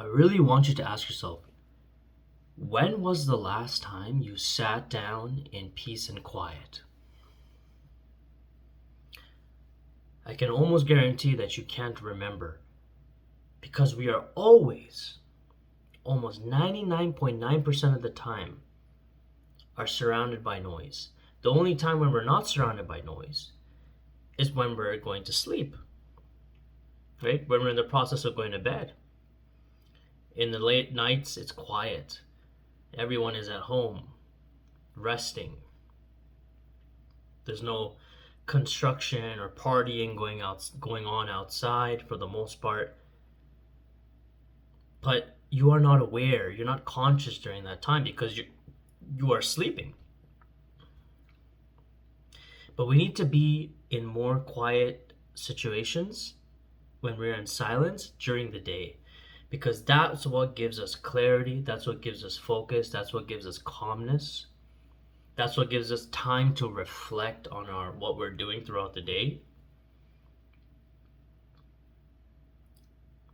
I really want you to ask yourself, when was the last time you sat down in peace and quiet? I can almost guarantee that you can't remember because we are always, almost 99.9% of the time, are surrounded by noise. The only time when we're not surrounded by noise is when we're going to sleep, right? When we're in the process of going to bed. In the late nights, it's quiet. Everyone is at home, resting. There's no construction or partying going on outside for the most part. But you are not aware, you're not conscious during that time because you are sleeping. But we need to be in more quiet situations when we're in silence during the day because that's what gives us clarity, that's what gives us focus, that's what gives us calmness. That's what gives us time to reflect on what we're doing throughout the day.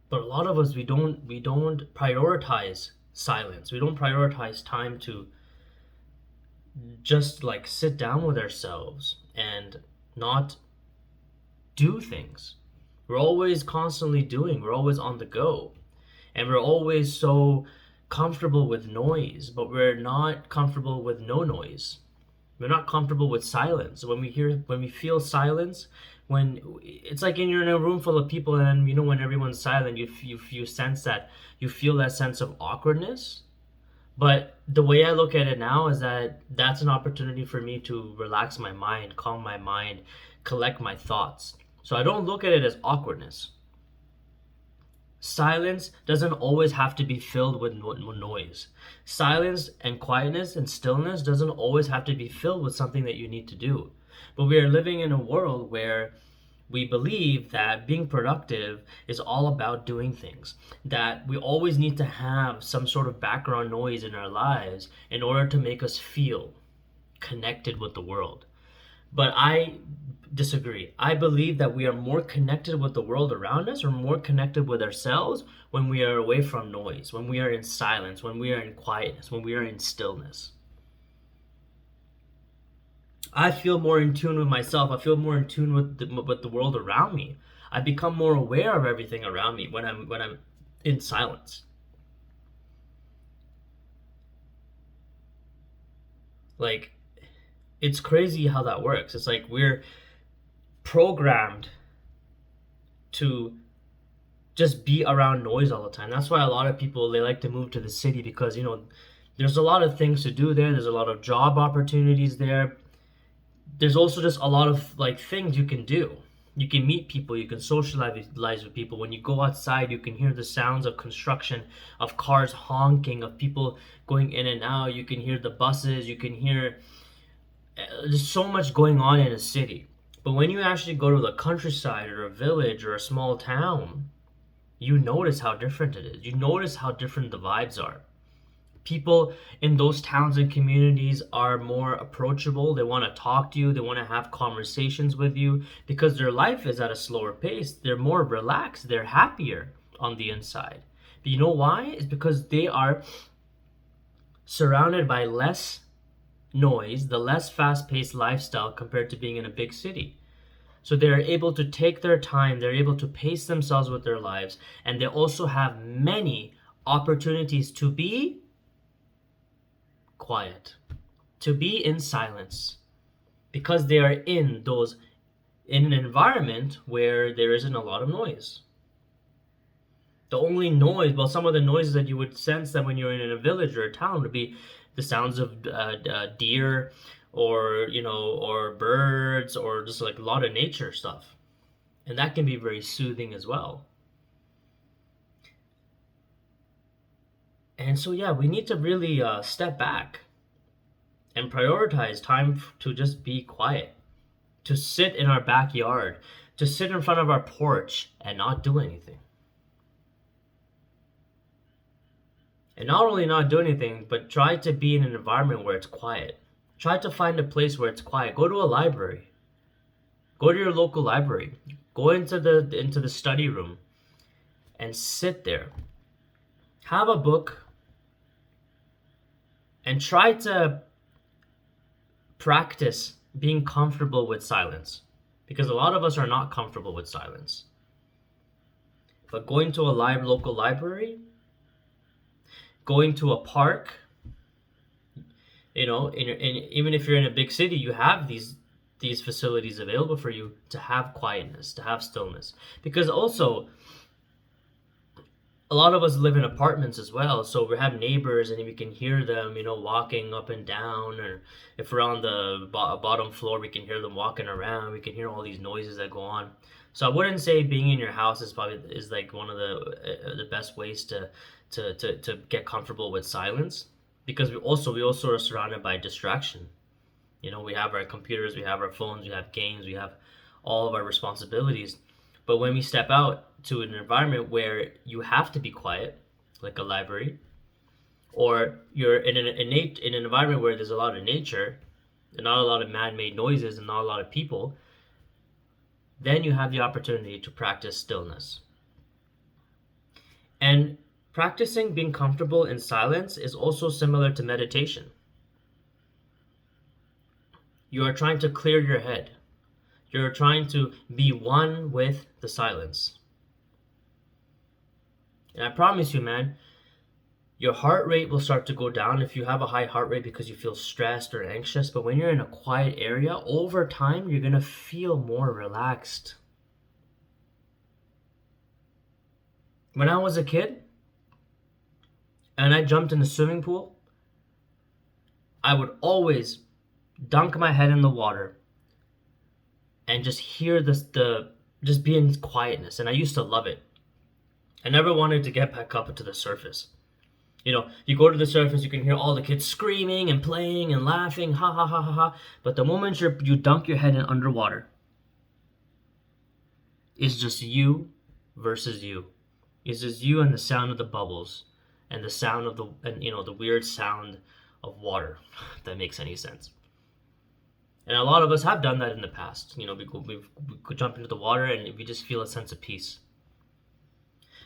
But a lot of us we don't prioritize silence. We don't prioritize time to just like sit down with ourselves and not do things. We're always constantly doing, we're always on the go. And we're always so comfortable with noise, but we're not comfortable with no noise. We're not comfortable with silence. When we feel silence, when it's like you're in a room full of people, and when everyone's silent, you sense that you feel that sense of awkwardness. But the way I look at it now is that that's an opportunity for me to relax my mind, calm my mind, collect my thoughts. So I don't look at it as awkwardness. Silence doesn't always have to be filled with noise. Silence and quietness and stillness doesn't always have to be filled with something that you need to do. But we are living in a world where we believe that being productive is all about doing things, that we always need to have some sort of background noise in our lives in order to make us feel connected with the world. But I disagree. I believe that we are more connected with the world around us or more connected with ourselves when we are away from noise, when we are in silence, when we are in quietness, when we are in stillness. I feel more in tune with myself. I feel more in tune with the world around me. I become more aware of everything around me when I'm in silence. Like, it's crazy how that works. It's like we're programmed to just be around noise all the time. That's why a lot of people they like to move to the city because there's a lot of things to do there. There's a lot of job opportunities there. There's also just a lot of like things you can do. You can meet people, you can socialize with people. When you go outside, you can hear the sounds of construction, of cars honking, of people going in and out. You can hear the buses, you can hear there's so much going on in a city. But when you actually go to the countryside or a village or a small town, you notice how different it is. You notice how different the vibes are. People in those towns and communities are more approachable. They want to talk to you. They want to have conversations with you because their life is at a slower pace. They're more relaxed. They're happier on the inside. But you know why? It's because they are surrounded by less noise, the less fast-paced lifestyle compared to being in a big city. So they're able to take their time, they're able to pace themselves with their lives, and they also have many opportunities to be quiet, to be in silence, because they are in an environment where there isn't a lot of noise. The only noise, well, some of the noises that you would sense that when you're in a village or a town would be the sounds of deer or birds or just like a lot of nature stuff. And that can be very soothing as well. And so, yeah, we need to really step back and prioritize time to just be quiet, to sit in our backyard, to sit in front of our porch and not do anything. And not only not do anything, but try to be in an environment where it's quiet. Try to find a place where it's quiet. Go to a library. Go to your local library. Go into the study room and sit there have a book and try to practice being comfortable with silence, because a lot of us are not comfortable with silence. But going to a local library, going to a park, even if you're in a big city, you have these facilities available for you to have quietness, to have stillness. Because also, a lot of us live in apartments as well, so we have neighbors and we can hear them, walking up and down, or if we're on the bottom floor, we can hear them walking around. We can hear all these noises that go on. So I wouldn't say being in your house is like one of the best ways to get comfortable with silence, because we also are surrounded by distraction. We have our computers, we have our phones, we have games, we have all of our responsibilities. But when we step out to an environment where you have to be quiet, like a library, or you're in an environment where there's a lot of nature and not a lot of man-made noises and not a lot of people, then you have the opportunity to practice stillness. And practicing being comfortable in silence is also similar to meditation. You are trying to clear your head. You're trying to be one with the silence. And I promise you, man, your heart rate will start to go down if you have a high heart rate because you feel stressed or anxious. But when you're in a quiet area, over time, you're going to feel more relaxed. When I was a kid and I jumped in the swimming pool, I would always dunk my head in the water and just hear just be in quietness. And I used to love it. I never wanted to get back up to the surface. You go to the surface, you can hear all the kids screaming and playing and laughing, ha ha ha ha ha. But the moment you dunk your head in underwater, it's just you versus you. It's just you and the sound of the bubbles and the sound of the weird sound of water, if that makes any sense. And a lot of us have done that in the past. We could jump into the water and we just feel a sense of peace.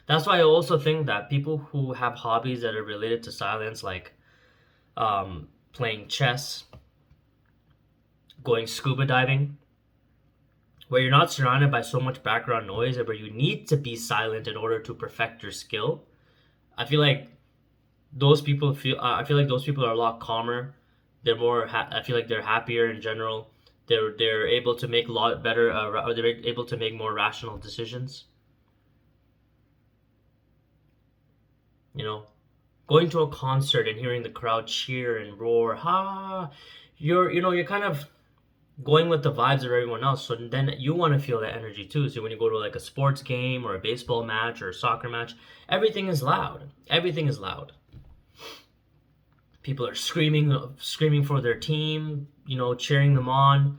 That's why I also think that people who have hobbies that are related to silence, like playing chess, going scuba diving, where you're not surrounded by so much background noise and where you need to be silent in order to perfect your skill, I feel like those people are a lot calmer. They're more. I feel like they're happier in general. They're able to make a lot better. Or they're able to make more rational decisions. Going to a concert and hearing the crowd cheer and roar, ha! You're kind of going with the vibes of everyone else. So then you want to feel that energy too. So when you go to like a sports game or a baseball match or a soccer match, everything is loud. Everything is loud. People are screaming for their team, cheering them on.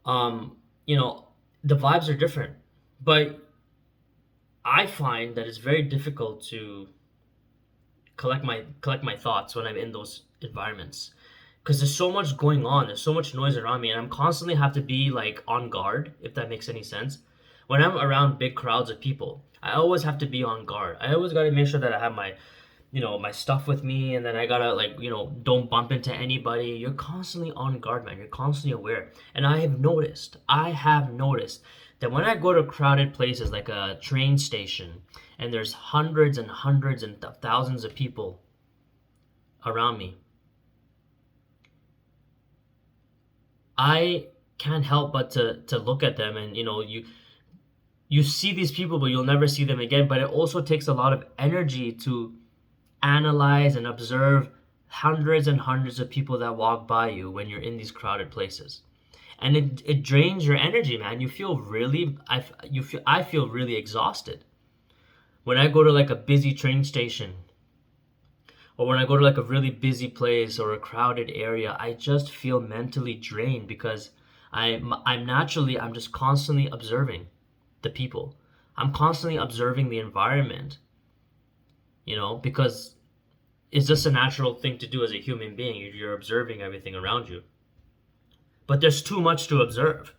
The vibes are different. But I find that it's very difficult to collect my thoughts when I'm in those environments, because there's so much going on, there's so much noise around me, and I'm constantly have to be like on guard, if that makes any sense. When I'm around big crowds of people, I always have to be on guard. I always got to make sure that I have my stuff with me, and then I gotta don't bump into anybody. You're constantly on guard, man. You're constantly aware. And I have noticed that when I go to crowded places like a train station and there's hundreds and hundreds and thousands of people around me, I can't help but to look at them, and you see these people but you'll never see them again. But it also takes a lot of energy to analyze and observe hundreds and hundreds of people that walk by you when you're in these crowded places. And it drains your energy, man. You feel really I feel really exhausted. When I go to like a busy train station, or when I go to like a really busy place or a crowded area, I just feel mentally drained, because I'm just constantly observing the people. I'm constantly observing the environment, because it's just a natural thing to do as a human being. You're observing everything around you. But there's too much to observe.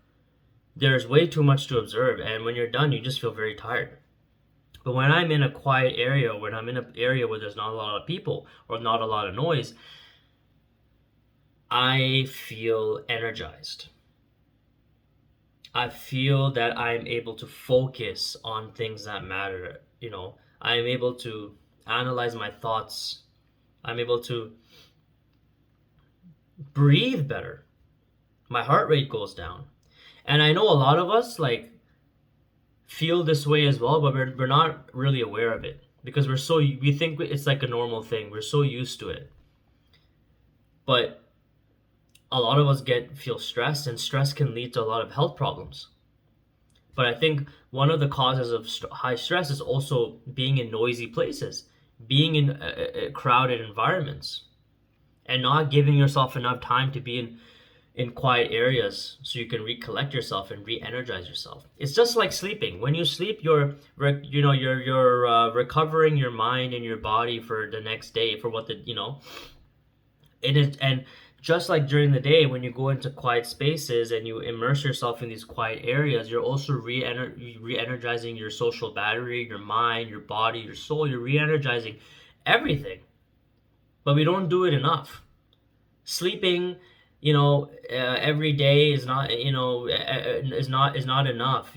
There's way too much to observe, and when you're done, you just feel very tired. But when I'm in a quiet area, when I'm in an area where there's not a lot of people or not a lot of noise, I feel energized. I feel that I'm able to focus on things that matter. I'm able to analyze my thoughts. I'm able to breathe better. My heart rate goes down. And I know a lot of us like feel this way as well, but we're not really aware of it because we think it's like a normal thing. We're so used to it. But a lot of us feel stressed, and stress can lead to a lot of health problems. But I think one of the causes of high stress is also being in noisy places, being in crowded environments, and not giving yourself enough time to be in quiet areas so you can recollect yourself and re-energize yourself. It's just like sleeping. When you sleep, you're recovering your mind and your body for the next day, for what it is. And just like during the day, when you go into quiet spaces and you immerse yourself in these quiet areas, you're also re-energizing your social battery, your mind, your body, your soul. You're re-energizing everything, but we don't do it enough. Sleeping, every day is not, is not enough.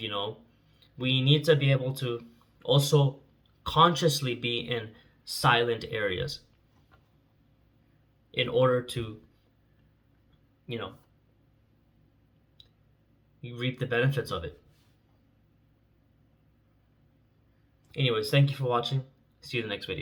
We need to be able to also consciously be in silent areas in order to, you know, reap the benefits of it. Anyways, thank you for watching. See you in the next video.